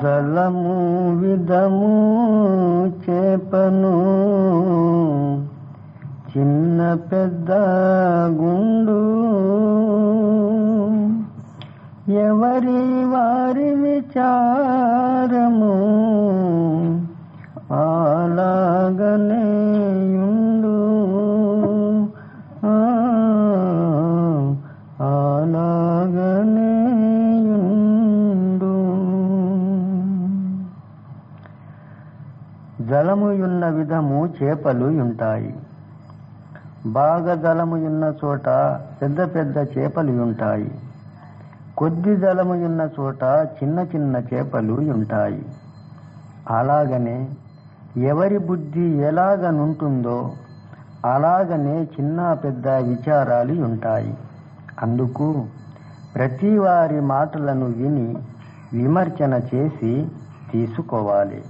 జలము విధము చేపను చిన్న పెద్ద గుండు ఎవరి వారి విచారము అలాగనే యుండు అలాగనే యుండు. జలము యున్న విధము చేపలు ఉంటాయి. బాగా జలము యున్న చోట పెద్ద పెద్ద చేపలు ఉంటాయి. కొద్ది జలము యున్న చోట చిన్న చిన్న చేపలు ఉంటాయి. అలాగనే ఎవరి బుద్ధి ఎలాగనుంటుందో అలాగనే చిన్న పెద్ద విచారాలు ఉంటాయి. అందుకు ప్రతి వారి మాటలను విని విమర్శన చేసి తీసుకోవాలి.